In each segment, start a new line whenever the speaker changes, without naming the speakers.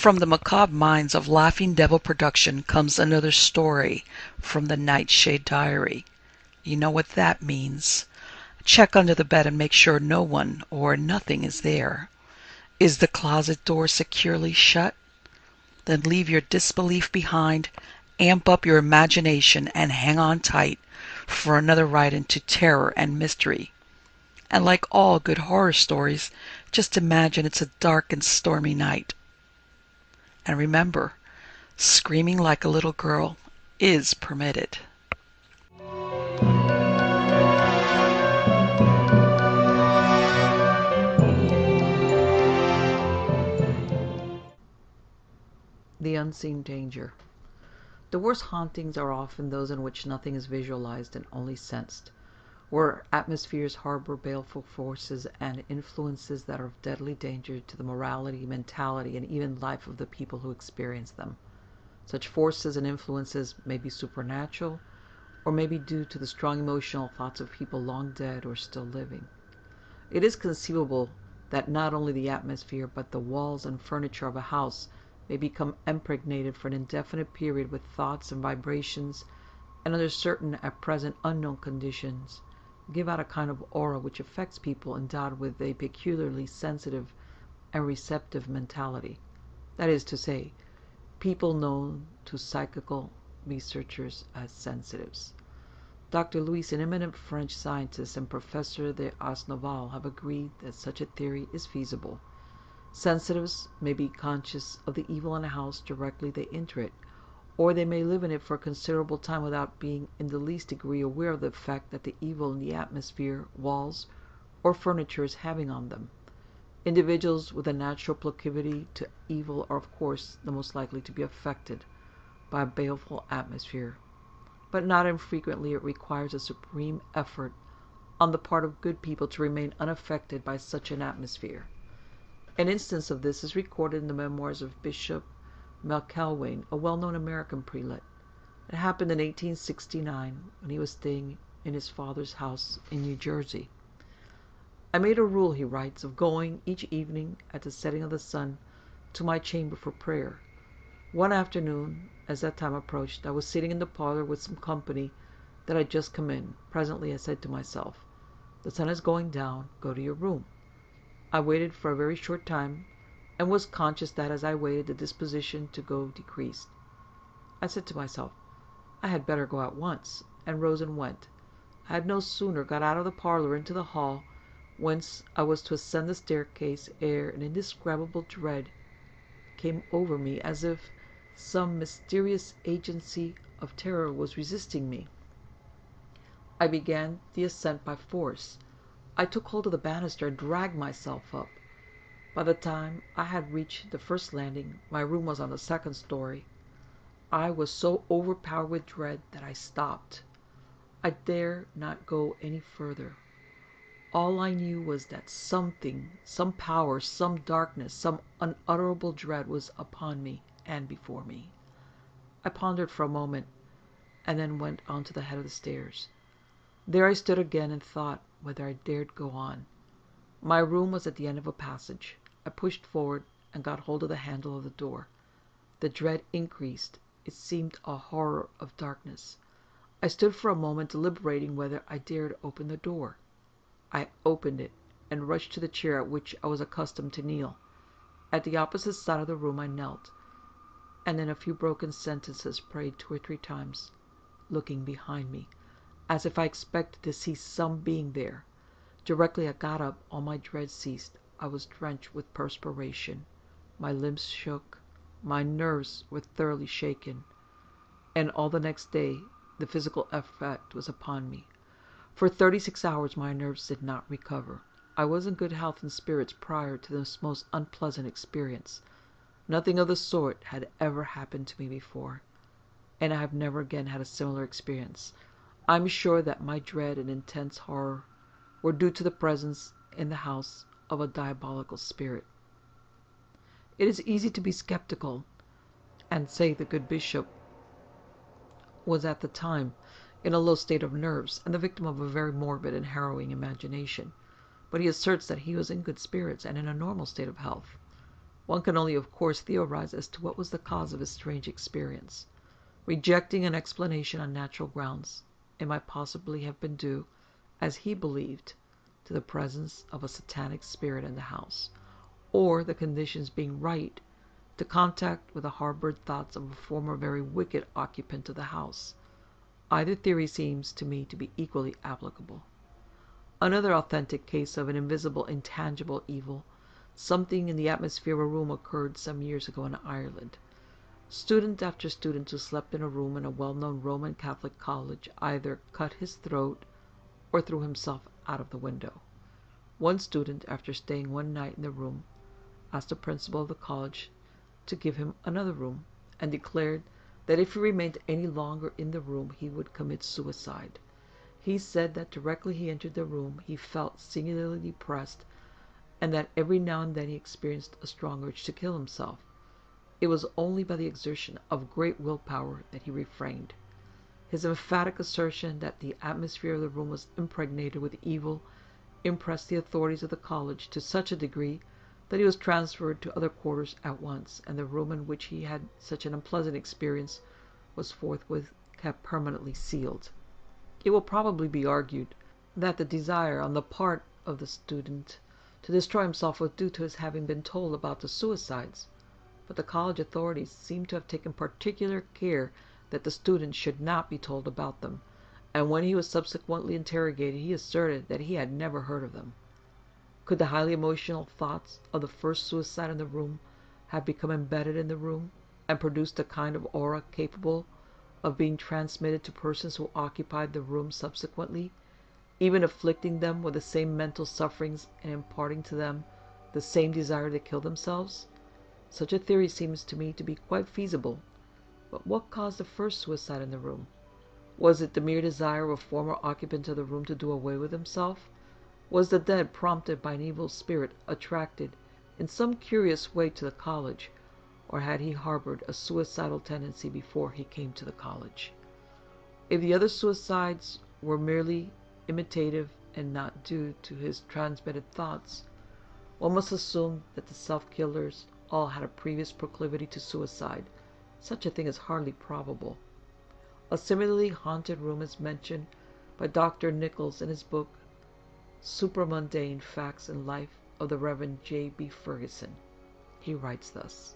From the macabre minds of Laughing Devil Production comes another story from the Nightshade Diary. You know what that means. Check under the bed and make sure no one or nothing is there. Is the closet door securely shut? Then leave your disbelief behind, amp up your imagination, and hang on tight for another ride into terror and mystery. And like all good horror stories, just imagine it's a dark and stormy night. And remember, screaming like a little girl is permitted. The unseen danger. The worst hauntings are often those in which nothing is visualized and only sensed, where atmospheres harbor baleful forces and influences that are of deadly danger to the morality, mentality, and even life of the people who experience them. Such forces and influences may be supernatural, or may be due to the strong emotional thoughts of people long dead or still living. It is conceivable that not only the atmosphere but the walls and furniture of a house may become impregnated for an indefinite period with thoughts and vibrations, and under certain at present unknown conditions give out a kind of aura which affects people endowed with a peculiarly sensitive and receptive mentality. That is to say, people known to psychical researchers as sensitives. Dr. Louis, an eminent French scientist, and Professor de Asnoval have agreed that such a theory is feasible. Sensitives may be conscious of the evil in a house directly they enter it, or they may live in it for a considerable time without being in the least degree aware of the effect that the evil in the atmosphere, walls, or furniture is having on them. Individuals with a natural proclivity to evil are of course the most likely to be affected by a baleful atmosphere, but not infrequently it requires a supreme effort on the part of good people to remain unaffected by such an atmosphere. An instance of this is recorded in the memoirs of Bishop McElwain, a well-known American prelate. It happened in 1869 when he was staying in his father's house in New Jersey. I made a rule, he writes, of going each evening at the setting of the sun to my chamber for prayer. One afternoon, as that time approached, I was sitting in the parlor with some company that had just come in. Presently I said to myself, "The sun is going down, go to your room." I waited for a very short time, and was conscious that as I waited the disposition to go decreased. I said to myself, I had better go at once, and rose and went. I had no sooner got out of the parlor into the hall, whence I was to ascend the staircase, ere an indescribable dread came over me, as if some mysterious agency of terror was resisting me. I began the ascent by force. I took hold of the banister and dragged myself up. By the time I had reached the first landing, my room was on the second story. I was so overpowered with dread that I stopped. I dare not go any further. All I knew was that something, some power, some darkness, some unutterable dread was upon me and before me. I pondered for a moment, and then went on to the head of the stairs. There I stood again and thought whether I dared go on. My room was at the end of a passage. I pushed forward and got hold of the handle of the door. The dread increased. It seemed a horror of darkness. I stood for a moment deliberating whether I dared open the door. I opened it and rushed to the chair at which I was accustomed to kneel. At the opposite side of the room I knelt, and in a few broken sentences prayed 2 or 3 times, looking behind me, as if I expected to see some being there. Directly I got up, all my dread ceased. I was drenched with perspiration. My limbs shook. My nerves were thoroughly shaken. And all the next day the physical effect was upon me. For 36 hours my nerves did not recover. I was in good health and spirits prior to this most unpleasant experience. Nothing of the sort had ever happened to me before, and I have never again had a similar experience. I am sure that my dread and intense horror were due to the presence in the house of a diabolical spirit. It is easy to be skeptical and say the good bishop was at the time in a low state of nerves and the victim of a very morbid and harrowing imagination, but he asserts that he was in good spirits and in a normal state of health. One can only, of course, theorize as to what was the cause of his strange experience. Rejecting an explanation on natural grounds, it might possibly have been due, as he believed, to the presence of a satanic spirit in the house, or the conditions being right to contact with the harbored thoughts of a former very wicked occupant of the house. Either theory seems to me to be equally applicable. Another authentic case of an invisible, intangible evil, something in the atmosphere of a room, occurred some years ago in Ireland. Student after student who slept in a room in a well-known Roman Catholic college either cut his throat or threw himself out of the window. One student, after staying one night in the room, asked the principal of the college to give him another room, and declared that if he remained any longer in the room he would commit suicide. He said that directly he entered the room he felt singularly depressed, and that every now and then he experienced a strong urge to kill himself. It was only by the exertion of great willpower that he refrained. His emphatic assertion that the atmosphere of the room was impregnated with evil impressed the authorities of the college to such a degree that he was transferred to other quarters at once, and the room in which he had such an unpleasant experience was forthwith kept permanently sealed. It will probably be argued that the desire on the part of the student to destroy himself was due to his having been told about the suicides, but the college authorities seem to have taken particular care that the student should not be told about them, and when he was subsequently interrogated he asserted that he had never heard of them. Could the highly emotional thoughts of the first suicide in the room have become embedded in the room, and produced a kind of aura capable of being transmitted to persons who occupied the room subsequently, even afflicting them with the same mental sufferings and imparting to them the same desire to kill themselves? Such a theory seems to me to be quite feasible. But what caused the first suicide in the room? Was it the mere desire of a former occupant of the room to do away with himself? Was the dead, prompted by an evil spirit, attracted in some curious way to the college, or had he harbored a suicidal tendency before he came to the college? If the other suicides were merely imitative and not due to his transmitted thoughts, one must assume that the self-killers all had a previous proclivity to suicide. Such a thing is hardly probable. A similarly haunted room is mentioned by Dr. Nichols in his book Supramundane Facts in Life of the Reverend J.B. Ferguson. He writes thus: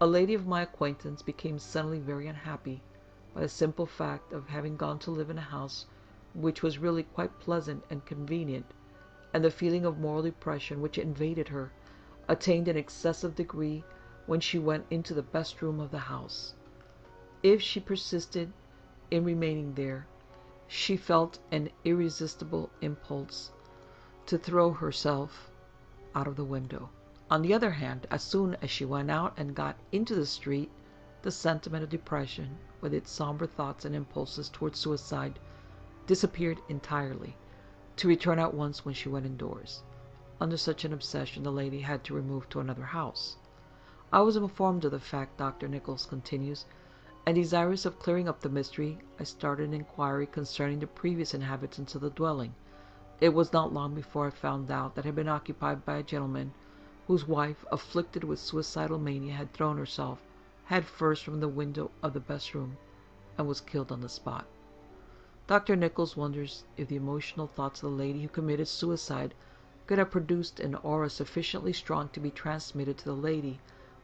"A lady of my acquaintance became suddenly very unhappy by the simple fact of having gone to live in a house which was really quite pleasant and convenient, and the feeling of moral depression which invaded her attained an excessive degree when she went into the best room of the house. If she persisted in remaining there, she felt an irresistible impulse to throw herself out of the window. On the other hand, as soon as she went out and got into the street, the sentiment of depression, with its somber thoughts and impulses towards suicide, disappeared entirely, to return at once when she went indoors. Under such an obsession, the lady had to remove to another house. I was informed of the fact," Dr. Nichols continues, "and desirous of clearing up the mystery, I started an inquiry concerning the previous inhabitants of the dwelling. It was not long before I found out that it had been occupied by a gentleman whose wife, afflicted with suicidal mania, had thrown herself head first from the window of the best room and was killed on the spot." Dr. Nichols wonders if the emotional thoughts of the lady who committed suicide could have produced an aura sufficiently strong to be transmitted to the lady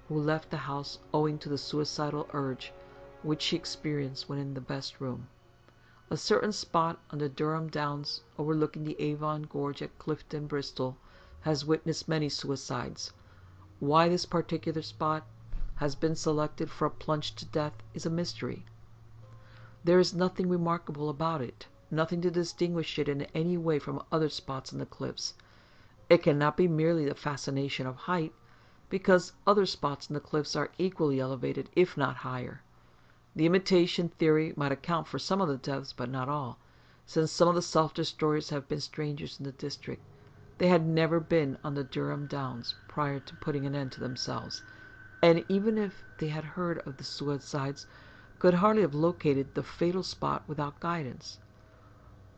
who left the house owing to the suicidal urge which she experienced when in the best room. A certain spot on the Durham Downs overlooking the Avon Gorge at Clifton, Bristol, has witnessed many suicides. Why this particular spot has been selected for a plunge to death is a mystery. There is nothing remarkable about it, nothing to distinguish it in any way from other spots on the cliffs. It cannot be merely the fascination of height, because other spots in the cliffs are equally elevated, if not higher. The imitation theory might account for some of the deaths, but not all, since some of the self-destroyers have been strangers in the district. They had never been on the Durham Downs prior to putting an end to themselves, and even if they had heard of the suicides, could hardly have located the fatal spot without guidance.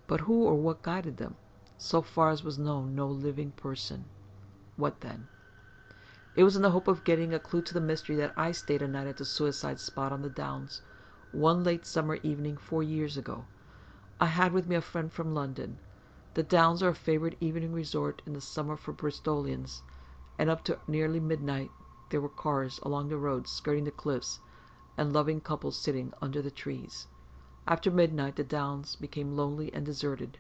But who or what guided them? So far as was known, no living person. What then? It was in the hope of getting a clue to the mystery that I stayed a night at the suicide spot on the Downs, one late summer evening 4 years ago. I had with me a friend from London. The Downs are a favorite evening resort in the summer for Bristolians, and up to nearly midnight there were cars along the roads skirting the cliffs, and loving couples sitting under the trees. After midnight the Downs became lonely and deserted,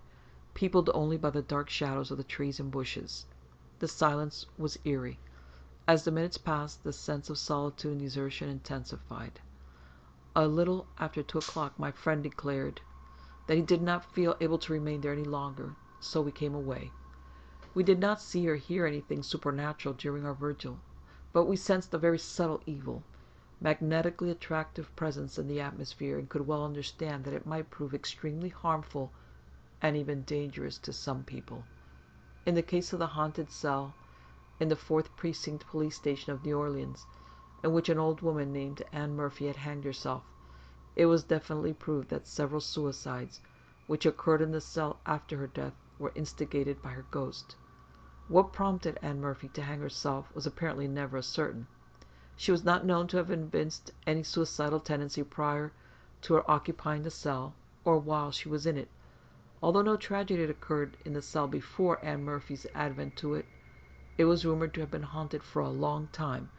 peopled only by the dark shadows of the trees and bushes. The silence was eerie. As the minutes passed, the sense of solitude and desertion intensified. A little after 2 o'clock, my friend declared that he did not feel able to remain there any longer, so we came away. We did not see or hear anything supernatural during our vigil, but we sensed a very subtle evil, magnetically attractive presence in the atmosphere, and could well understand that it might prove extremely harmful and even dangerous to some people. In the case of the haunted cell in the 4th Precinct Police Station of New Orleans, in which an old woman named Anne Murphy had hanged herself, it was definitely proved that several suicides, which occurred in the cell after her death, were instigated by her ghost. What prompted Anne Murphy to hang herself was apparently never ascertained. She was not known to have evinced any suicidal tendency prior to her occupying the cell, or while she was in it. Although no tragedy had occurred in the cell before Anne Murphy's advent to it, it was rumored to have been haunted for a long time,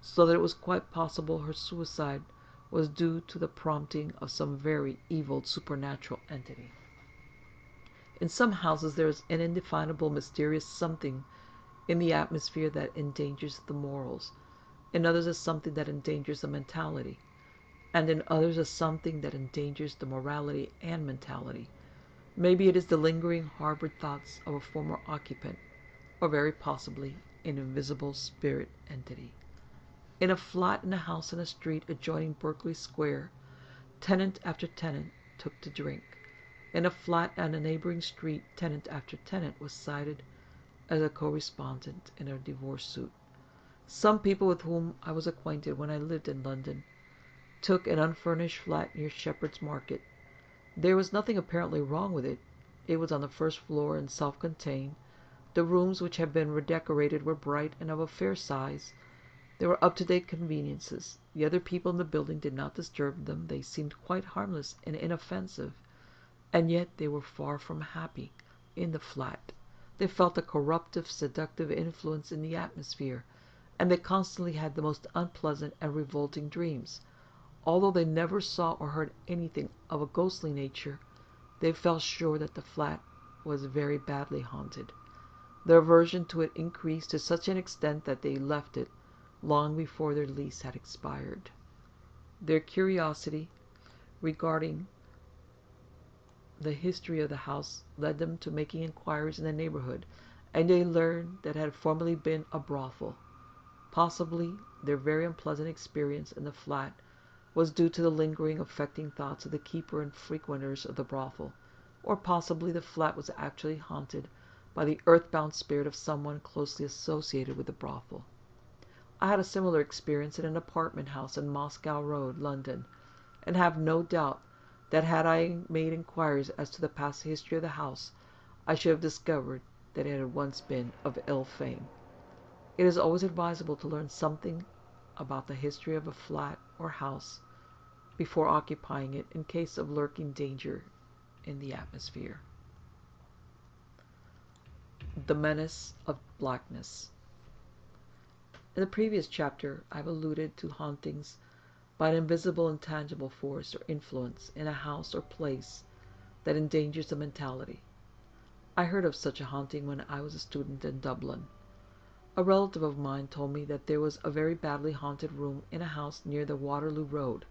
so that it was quite possible her suicide was due to the prompting of some very evil supernatural entity. In some houses there is an indefinable, mysterious something in the atmosphere that endangers the morals. In others is something that endangers the mentality, and in others is something that endangers the morality and mentality. Maybe it is the lingering, harbored thoughts of a former occupant, or very possibly an invisible spirit entity. In a flat in a house in a street adjoining Berkeley Square, tenant after tenant took to drink. In a flat on a neighboring street, tenant after tenant was cited as a co-respondent in a divorce suit. Some people with whom I was acquainted when I lived in London took an unfurnished flat near Shepherd's Market. There was nothing apparently wrong with it. It was on the first floor and self-contained. The rooms, which had been redecorated, were bright and of a fair size. There were up-to-date conveniences. The other people in the building did not disturb them. They seemed quite harmless and inoffensive. And yet they were far from happy in the flat. They felt a corruptive, seductive influence in the atmosphere, and they constantly had the most unpleasant and revolting dreams. Although they never saw or heard anything of a ghostly nature, they felt sure that the flat was very badly haunted. Their aversion to it increased to such an extent that they left it long before their lease had expired. Their curiosity regarding the history of the house led them to making inquiries in the neighborhood, and they learned that it had formerly been a brothel. Possibly their very unpleasant experience in the flat was due to the lingering, affecting thoughts of the keeper and frequenters of the brothel, or possibly the flat was actually haunted by the earthbound spirit of someone closely associated with the brothel. I had a similar experience in an apartment house in Moscow Road, London, and have no doubt that had I made inquiries as to the past history of the house, I should have discovered that it had once been of ill fame. It is always advisable to learn something about the history of a flat or house before occupying it, in case of lurking danger in the atmosphere. The Menace of Blackness. In the previous chapter, I have alluded to hauntings by an invisible, intangible force or influence in a house or place that endangers the mentality. I heard of such a haunting when I was a student in Dublin. A relative of mine told me that there was a very badly haunted room in a house near the Waterloo Road.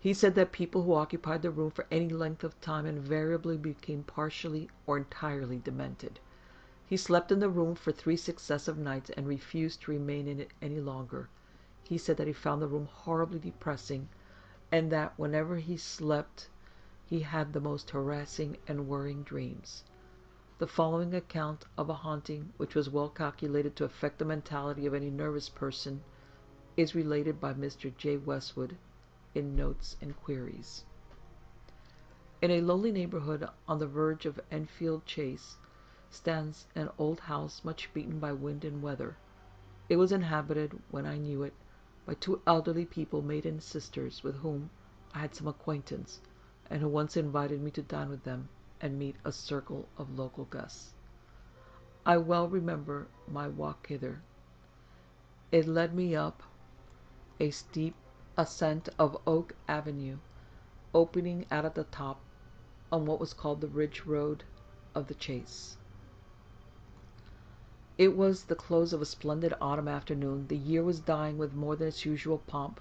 He said that people who occupied the room for any length of time invariably became partially or entirely demented. He slept in the room for 3 successive nights and refused to remain in it any longer. He said that he found the room horribly depressing, and that whenever he slept he had the most harassing and worrying dreams. The following account of a haunting, which was well calculated to affect the mentality of any nervous person, is related by Mr. J. Westwood in Notes and Queries. In a lonely neighborhood on the verge of Enfield Chase stands an old house much beaten by wind and weather. It was inhabited, when I knew it, by two elderly people, maiden sisters, with whom I had some acquaintance, and who once invited me to dine with them and meet a circle of local guests. I well remember my walk hither. It led me up a steep ascent of Oak Avenue, opening out at the top on what was called the Ridge Road of the Chase. It was the close of a splendid autumn afternoon. The year was dying with more than its usual pomp,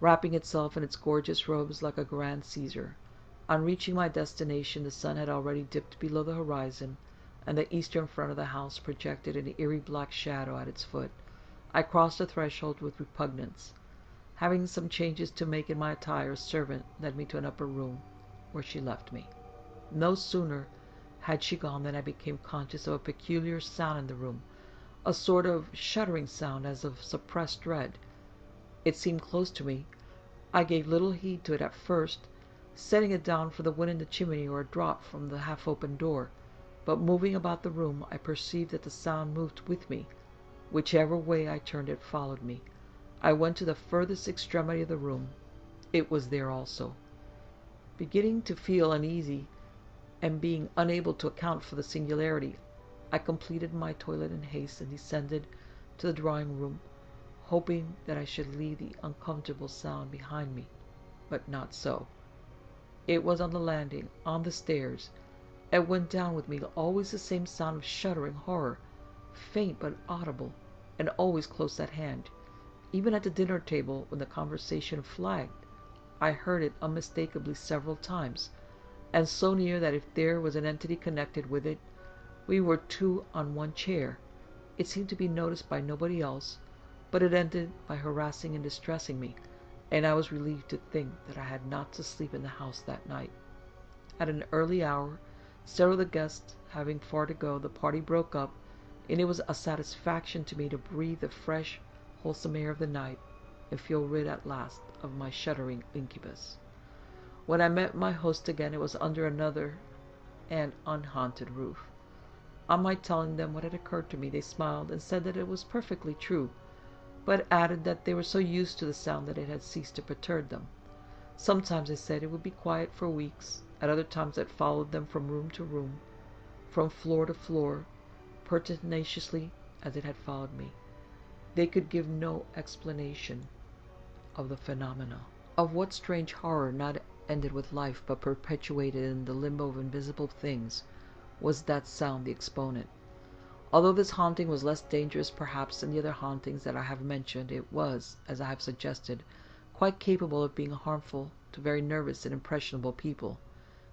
wrapping itself in its gorgeous robes like a grand Caesar. On reaching my destination, the sun had already dipped below the horizon, and the eastern front of the house projected an eerie black shadow at its foot. I crossed the threshold with repugnance. Having some changes to make in my attire, a servant led me to an upper room, where she left me. No sooner had she gone than I became conscious of a peculiar sound in the room, a sort of shuddering sound as of suppressed dread. It seemed close to me. I gave little heed to it at first, setting it down for the wind in the chimney or a draught from the half-open door, but moving about the room, I perceived that the sound moved with me. Whichever way I turned, it followed me. I went to the furthest extremity of the room. It was there also. Beginning to feel uneasy, and being unable to account for the singularity, I completed my toilet in haste and descended to the drawing-room, hoping that I should leave the uncomfortable sound behind me. But not so. It was on the landing, on the stairs. It went down with me, always the same sound of shuddering horror, faint but audible, and always close at hand. Even at the dinner table, when the conversation flagged, I heard it unmistakably several times, and so near that if there was an entity connected with it, we were two on one chair. It seemed to be noticed by nobody else, but it ended by harassing and distressing me, and I was relieved to think that I had not to sleep in the house that night. At an early hour, several of the guests having far to go, the party broke up, and it was a satisfaction to me to breathe the fresh, wholesome air of the night, and feel rid at last of my shuddering incubus. When I met my host again, it was under another and unhaunted roof. On my telling them what had occurred to me, they smiled and said that it was perfectly true, but added that they were so used to the sound that it had ceased to perturb them. Sometimes, they said, it would be quiet for weeks. At other times it followed them from room to room, from floor to floor, pertinaciously as it had followed me. They could give no explanation of the phenomena. Of what strange horror, not ended with life, but perpetuated in the limbo of invisible things, was that sound the exponent? Although this haunting was less dangerous perhaps than the other hauntings that I have mentioned, it was, as I have suggested, quite capable of being harmful to very nervous and impressionable people.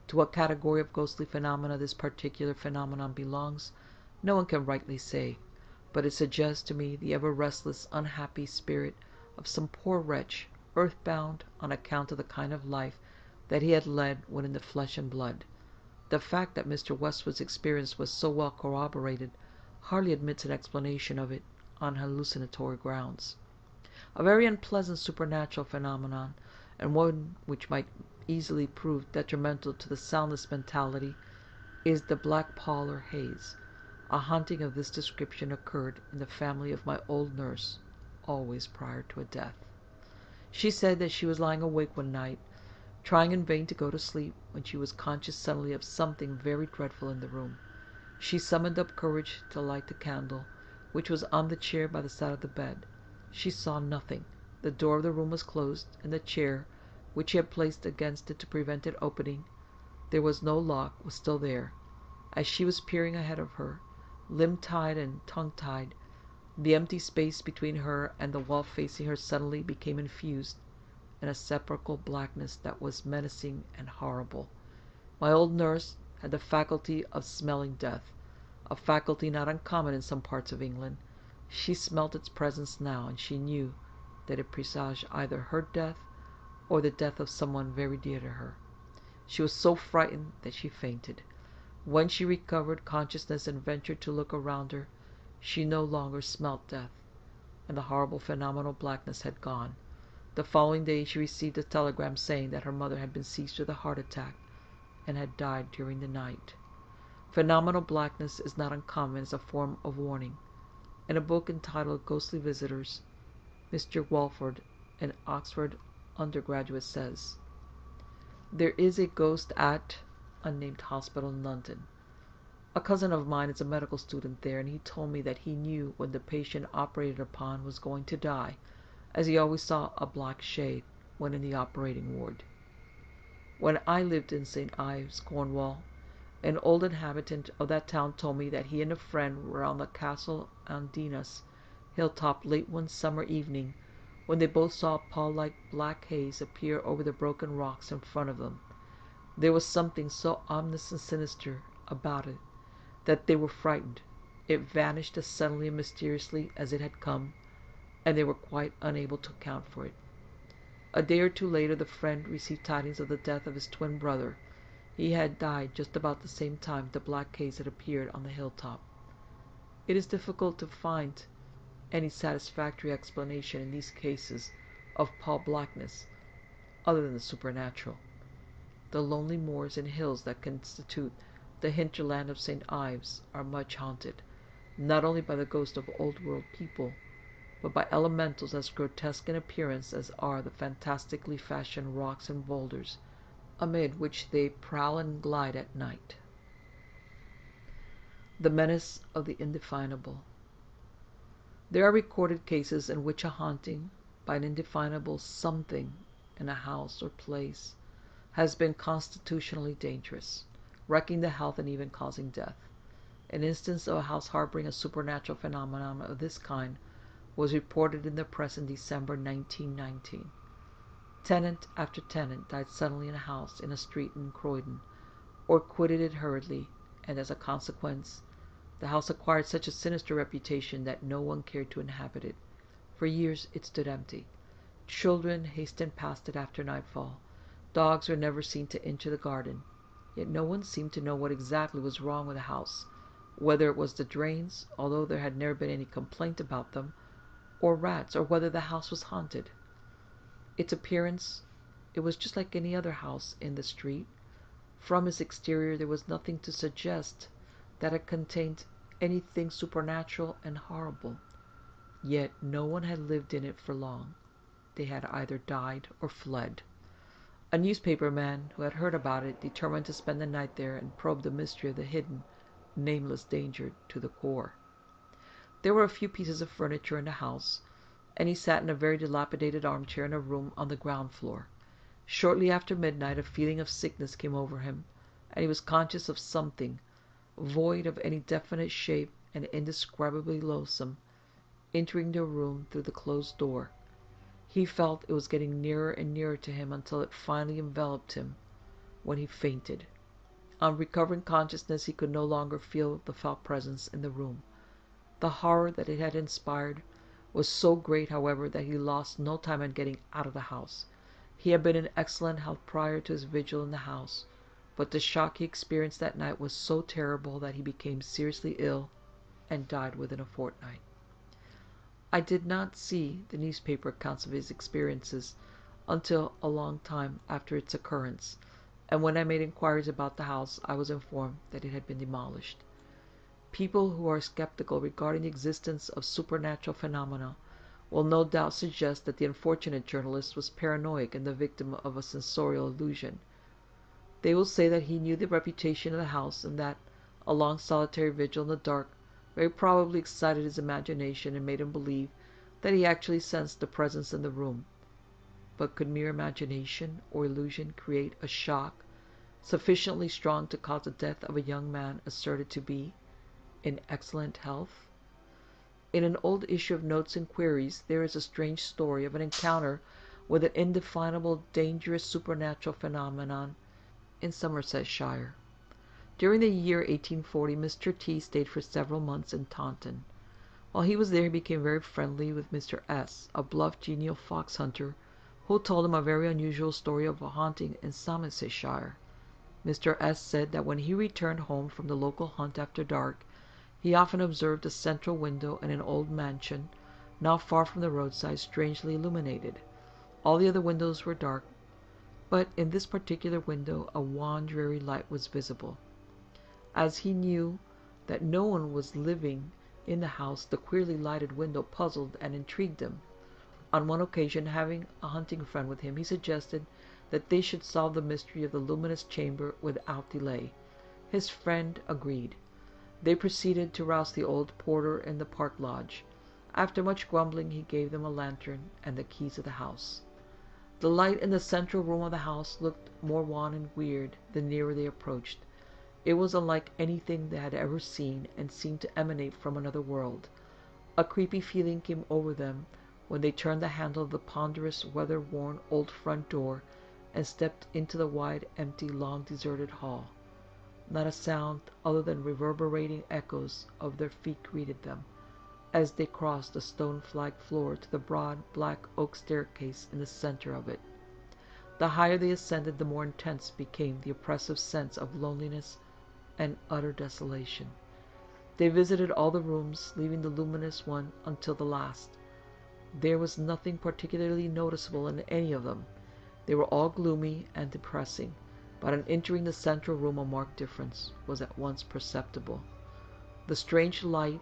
To what category of ghostly phenomena this particular phenomenon belongs, no one can rightly say, but it suggests to me the ever-restless, unhappy spirit of some poor wretch, earth-bound on account of the kind of life that he had led when in the flesh and blood. The fact that Mr. Westwood's experience was so well corroborated hardly admits an explanation of it on hallucinatory grounds. A very unpleasant supernatural phenomenon, and one which might easily prove detrimental to the soundless mentality, is the black pall or haze. A haunting of this description occurred in the family of my old nurse, always prior to a death. She said that she was lying awake one night, trying in vain to go to sleep, when she was conscious suddenly of something very dreadful in the room. She summoned up courage to light the candle, which was on the chair by the side of the bed. She saw nothing. The door of the room was closed, and the chair, which she had placed against it to prevent it opening, there was no lock, was still there. As she was peering ahead of her, limb-tied and tongue-tied, the empty space between her and the wall facing her suddenly became infused in a sepulchral blackness that was menacing and horrible. My old nurse had the faculty of smelling death, a faculty not uncommon in some parts of England. She smelt its presence now, and she knew that it presaged either her death or the death of someone very dear to her. She was so frightened that she fainted. When she recovered consciousness and ventured to look around her, she no longer smelt death, and the horrible phenomenal blackness had gone. The following day she received a telegram saying that her mother had been seized with a heart attack and had died during the night. Phenomenal blackness is not uncommon as a form of warning. In a book entitled Ghostly Visitors, Mr. Walford, an Oxford undergraduate, says, "There is a ghost at unnamed hospital in London. A cousin of mine is a medical student there, and he told me that he knew when the patient operated upon was going to die, as he always saw a black shade when in the operating ward. When I lived in St. Ives, Cornwall, an old inhabitant of that town told me that he and a friend were on the Castle Andinas hilltop late one summer evening, when they both saw a pall-like black haze appear over the broken rocks in front of them. There was something so ominous and sinister about it that they were frightened. It vanished as suddenly and mysteriously as it had come, and they were quite unable to account for it. A day or two later the friend received tidings of the death of his twin brother. He had died just about the same time the black haze had appeared on the hilltop. It is difficult to find any satisfactory explanation in these cases of pall blackness other than the supernatural. The lonely moors and hills that constitute the hinterland of St. Ives are much haunted, not only by the ghosts of old-world people, but by elementals as grotesque in appearance as are the fantastically fashioned rocks and boulders amid which they prowl and glide at night." The Menace of the Indefinable. There are recorded cases in which a haunting by an indefinable something in a house or place has been constitutionally dangerous, wrecking the health and even causing death. An instance of a house harboring a supernatural phenomenon of this kind was reported in the press in December 1919. Tenant after tenant died suddenly in a house in a street in Croydon, or quitted it hurriedly, and as a consequence, the house acquired such a sinister reputation that no one cared to inhabit it. For years it stood empty. Children hastened past it after nightfall. Dogs were never seen to enter the garden. Yet no one seemed to know what exactly was wrong with the house, whether it was the drains, although there had never been any complaint about them, or rats, or whether the house was haunted. Its appearance, it was just like any other house in the street. From its exterior there was nothing to suggest that it contained anything supernatural and horrible. Yet no one had lived in it for long. They had either died or fled. A newspaper man who had heard about it determined to spend the night there and probe the mystery of the hidden, nameless danger to the core. There were a few pieces of furniture in the house, and he sat in a very dilapidated armchair in a room on the ground floor. Shortly after midnight a feeling of sickness came over him, and he was conscious of something, void of any definite shape and indescribably loathsome, entering the room through the closed door. He felt it was getting nearer and nearer to him until it finally enveloped him, when he fainted. On recovering consciousness he could no longer feel the foul presence in the room. The horror that it had inspired was so great, however, that he lost no time in getting out of the house. He had been in excellent health prior to his vigil in the house, but the shock he experienced that night was so terrible that he became seriously ill and died within a fortnight. I did not see the newspaper accounts of his experiences until a long time after its occurrence, and when I made inquiries about the house I was informed that it had been demolished. People who are skeptical regarding the existence of supernatural phenomena will no doubt suggest that the unfortunate journalist was paranoid and the victim of a sensorial illusion. They will say that he knew the reputation of the house, and that a long solitary vigil in the dark very probably excited his imagination and made him believe that he actually sensed the presence in the room. But could mere imagination or illusion create a shock sufficiently strong to cause the death of a young man asserted to be in excellent health? In an old issue of Notes and Queries there is a strange story of an encounter with an indefinable, dangerous supernatural phenomenon in Somersetshire. During the year 1840, Mr. T stayed for several months in Taunton. While he was there he became very friendly with Mr. S, a bluff, genial fox hunter, who told him a very unusual story of a haunting in Somersetshire. Mr. S said that when he returned home from the local hunt after dark, he often observed a central window in an old mansion, not far from the roadside, strangely illuminated. All the other windows were dark, but in this particular window a wan, dreary light was visible. As he knew that no one was living in the house, the queerly lighted window puzzled and intrigued him. On one occasion, having a hunting friend with him, he suggested that they should solve the mystery of the luminous chamber without delay. His friend agreed. They proceeded to rouse the old porter in the park lodge. After much grumbling, he gave them a lantern and the keys of the house. The light in the central room of the house looked more wan and weird the nearer they approached. It was unlike anything they had ever seen, and seemed to emanate from another world. A creepy feeling came over them when they turned the handle of the ponderous, weather-worn old front door and stepped into the wide, empty, long-deserted hall. Not a sound other than reverberating echoes of their feet greeted them as they crossed the stone-flagged floor to the broad, black oak staircase in the center of it. The higher they ascended, the more intense became the oppressive sense of loneliness and utter desolation. They visited all the rooms, leaving the luminous one until the last. There was nothing particularly noticeable in any of them. They were all gloomy and depressing, but on entering the central room a marked difference was at once perceptible. The strange light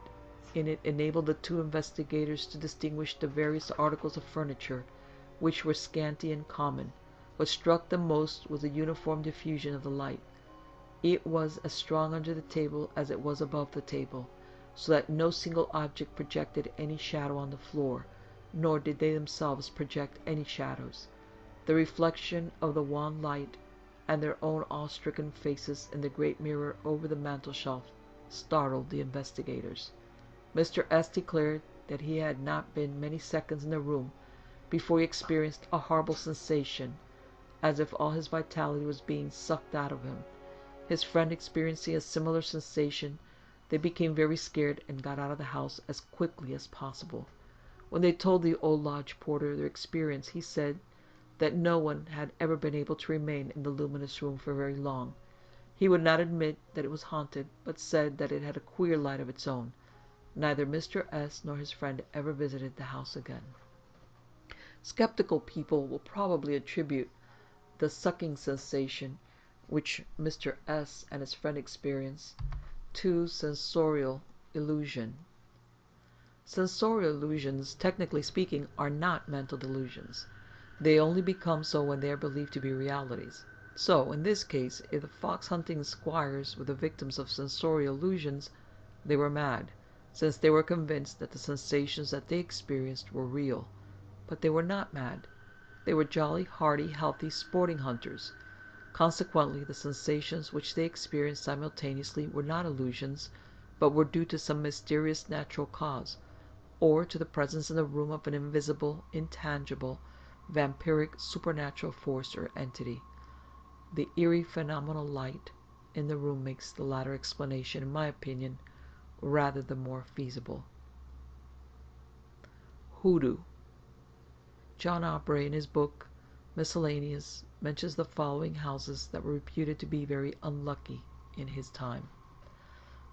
in it enabled the two investigators to distinguish the various articles of furniture, which were scanty and common. What struck them most was the uniform diffusion of the light. It was as strong under the table as it was above the table, so that no single object projected any shadow on the floor, nor did they themselves project any shadows. The reflection of the wan light and their own awe-stricken faces in the great mirror over the mantel-shelf startled the investigators. Mr. S. declared that he had not been many seconds in the room before he experienced a horrible sensation, as if all his vitality was being sucked out of him. His friend experiencing a similar sensation, they became very scared and got out of the house as quickly as possible. When they told the old lodge porter their experience, he said that no one had ever been able to remain in the luminous room for very long. He would not admit that it was haunted, but said that it had a queer light of its own. Neither Mr. S. nor his friend ever visited the house again. Skeptical people will probably attribute the sucking sensation which Mr. S. and his friend experienced to sensorial illusion. Sensorial illusions, technically speaking, are not mental delusions. They only become so when they are believed to be realities. So, in this case, if the fox-hunting squires were the victims of sensorial illusions, they were mad, since they were convinced that the sensations that they experienced were real. But they were not mad. They were jolly, hearty, healthy, sporting hunters. Consequently, the sensations which they experienced simultaneously were not illusions, but were due to some mysterious natural cause, or to the presence in the room of an invisible, intangible, vampiric, supernatural force or entity. The eerie phenomenal light in the room makes the latter explanation, in my opinion, rather the more feasible. Hoodoo. John Aubrey, in his book Miscellaneous, mentions the following houses that were reputed to be very unlucky in his time.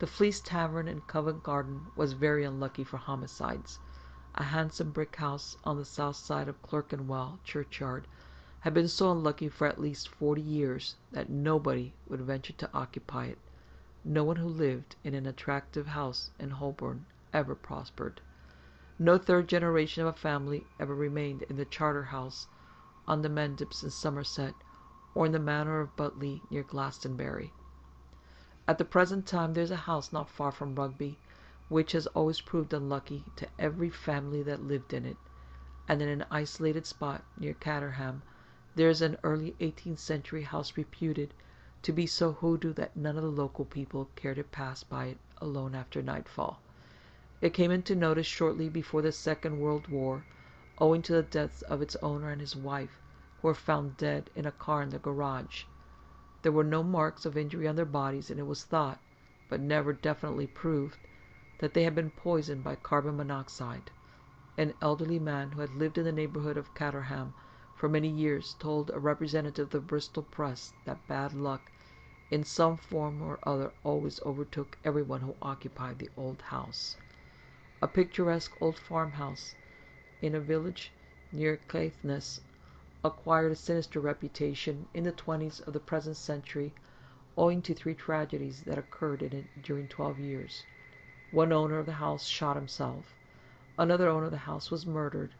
The Fleece Tavern in Covent Garden was very unlucky for homicides. A handsome brick house on the south side of Clerkenwell churchyard had been so unlucky for at least 40 years that nobody would venture to occupy it. No one who lived in an attractive house in Holborn ever prospered. No third generation of a family ever remained in the Charterhouse on the Mendips in Somerset, or in the Manor of Butley near Glastonbury. At the present time there is a house not far from Rugby, which has always proved unlucky to every family that lived in it, and in an isolated spot near Caterham there is an early 18th century house reputed to be so hoodoo that none of the local people care to pass by it alone after nightfall. It came into notice shortly before the Second World War, owing to the deaths of its owner and his wife, who were found dead in a car in the garage. There were no marks of injury on their bodies, and it was thought, but never definitely proved, that they had been poisoned by carbon monoxide. An elderly man who had lived in the neighborhood of Caterham for many years told a representative of the Bristol press that bad luck, in some form or other, always overtook everyone who occupied the old house. A picturesque old farmhouse in a village near Caithness acquired a sinister reputation in the 20s of the present century, owing to 3 tragedies that occurred in it during 12 years. One owner of the house shot himself. Another owner of the house was murdered.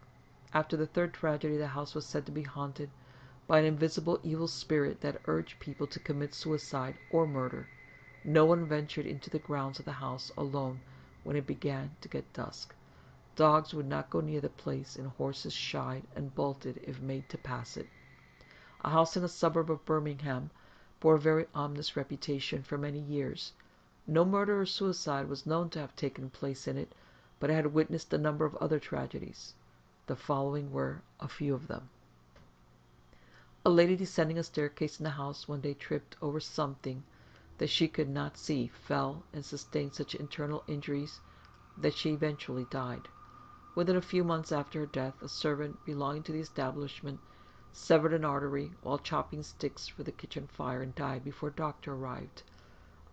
After the third tragedy, the house was said to be haunted by an invisible evil spirit that urged people to commit suicide or murder. No one ventured into the grounds of the house alone when it began to get dusk. Dogs would not go near the place, and horses shied and bolted if made to pass it. A house in a suburb of Birmingham bore a very ominous reputation for many years. No murder or suicide was known to have taken place in it, but it had witnessed a number of other tragedies. The following were a few of them. A lady descending a staircase in the house one day tripped over something that she could not see, fell, and sustained such internal injuries that she eventually died. Within a few months after her death, a servant belonging to the establishment severed an artery while chopping sticks for the kitchen fire and died before a doctor arrived.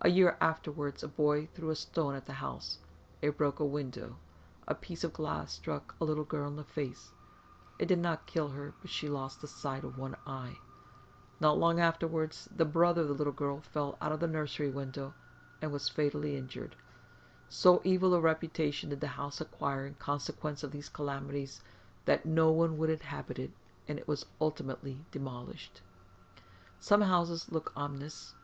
A year afterwards, a boy threw a stone at the house. It broke a window. A piece of glass struck a little girl in the face. It did not kill her, but she lost the sight of one eye. Not long afterwards, the brother of the little girl fell out of the nursery window and was fatally injured. So evil a reputation did the house acquire in consequence of these calamities that no one would inhabit it, and it was ultimately demolished. Some houses look ominous.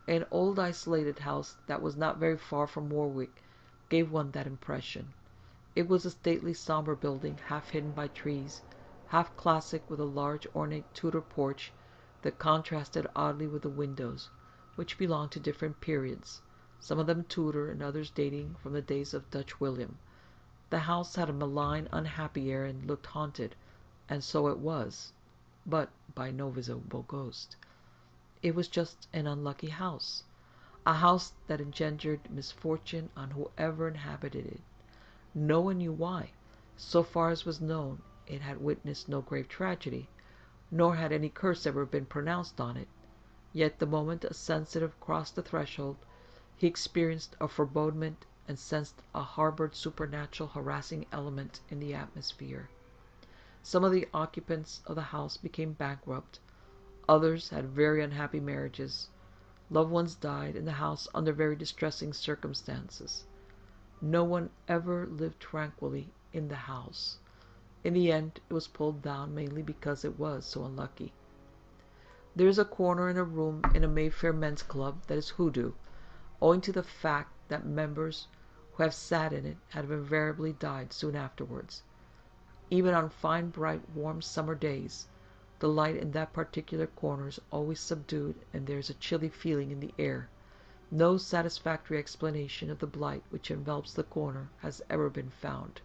An old isolated house that was not very far from Warwick gave one that impression. It was a stately, somber building, half hidden by trees, half classic, with a large ornate Tudor porch that contrasted oddly with the windows, which belonged to different periods, some of them Tudor and others dating from the days of Dutch William. The house had a malign, unhappy air and looked haunted, and so it was, but by no visible ghost. It was just an unlucky house, a house that engendered misfortune on whoever inhabited it. No one knew why. So far as was known, it had witnessed no grave tragedy, nor had any curse ever been pronounced on it. Yet the moment a sensitive crossed the threshold, he experienced a forebodement and sensed a harbored supernatural harassing element in the atmosphere. Some of the occupants of the house became bankrupt. Others had very unhappy marriages. Loved ones died in the house under very distressing circumstances. No one ever lived tranquilly in the house. In the end, it was pulled down mainly because it was so unlucky. There is a corner in a room in a Mayfair men's club that is hoodoo, owing to the fact that members who have sat in it have invariably died soon afterwards. Even on fine, bright, warm summer days, the light in that particular corner is always subdued, and there is a chilly feeling in the air. No satisfactory explanation of the blight which envelops the corner has ever been found.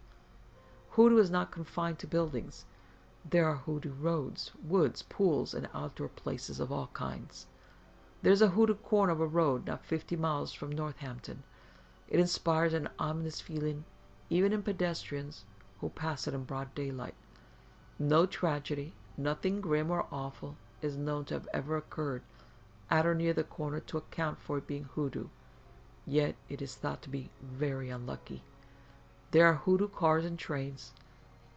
Hoodoo is not confined to buildings. There are hoodoo roads, woods, pools, and outdoor places of all kinds. There is a hoodoo corner of a road not 50 miles from Northampton. It inspires an ominous feeling even in pedestrians who pass it in broad daylight. No tragedy, nothing grim or awful, is known to have ever occurred at or near the corner to account for it being hoodoo. Yet it is thought to be very unlucky. There are hoodoo cars and trains,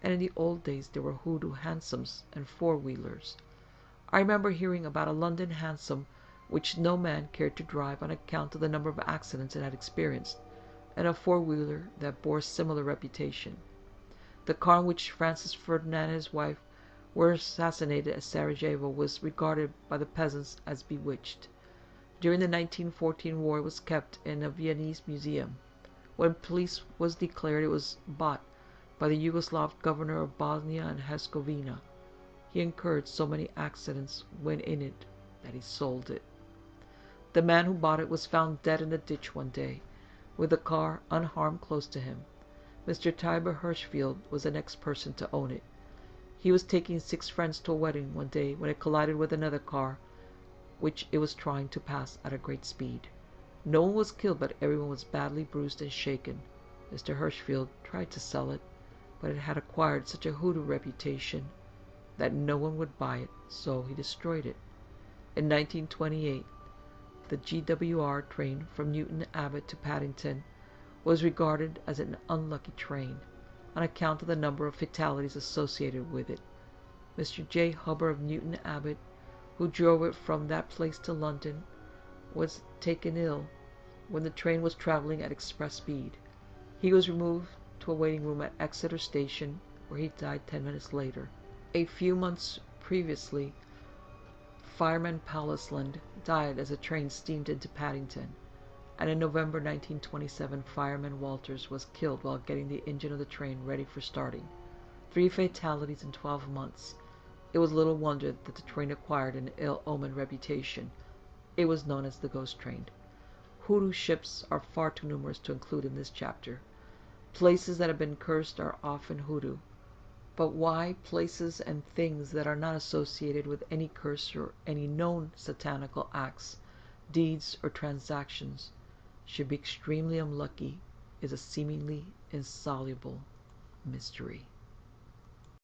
and in the old days there were hoodoo hansoms and four-wheelers. I remember hearing about a London hansom which no man cared to drive on account of the number of accidents it had experienced, and a four-wheeler that bore a similar reputation. The car in which Francis Ferdinand and his wife were assassinated at Sarajevo was regarded by the peasants as bewitched. During the 1914 war it was kept in a Viennese museum. When police was declared, it was bought by the Yugoslav governor of Bosnia and Herzegovina. He incurred so many accidents when in it that he sold it. The man who bought it was found dead in a ditch one day, with the car unharmed close to him. Mr. Tiber Hirschfeld was the next person to own it. He was taking 6 friends to a wedding one day when it collided with another car which it was trying to pass at a great speed. No one was killed, but everyone was badly bruised and shaken. Mr. Hirschfeld tried to sell it, but it had acquired such a hoodoo reputation that no one would buy it, so he destroyed it. In 1928, the GWR train from Newton Abbot to Paddington was regarded as an unlucky train on account of the number of fatalities associated with it. Mr. J. Hubbard of Newton Abbot, who drove it from that place to London, was taken ill when the train was travelling at express speed. He was removed to a waiting room at Exeter Station, where he died 10 minutes later. A few months previously, fireman Pallisland died as a train steamed into Paddington, and in November 1927, fireman Walters was killed while getting the engine of the train ready for starting. 3 fatalities in 12 months. It was little wonder that the train acquired an ill-omened reputation. It was known as the Ghost Train. Hoodoo ships are far too numerous to include in this chapter. Places that have been cursed are often hoodoo. But why places and things that are not associated with any curse or any known satanical acts, deeds, or transactions should be extremely unlucky is a seemingly insoluble mystery.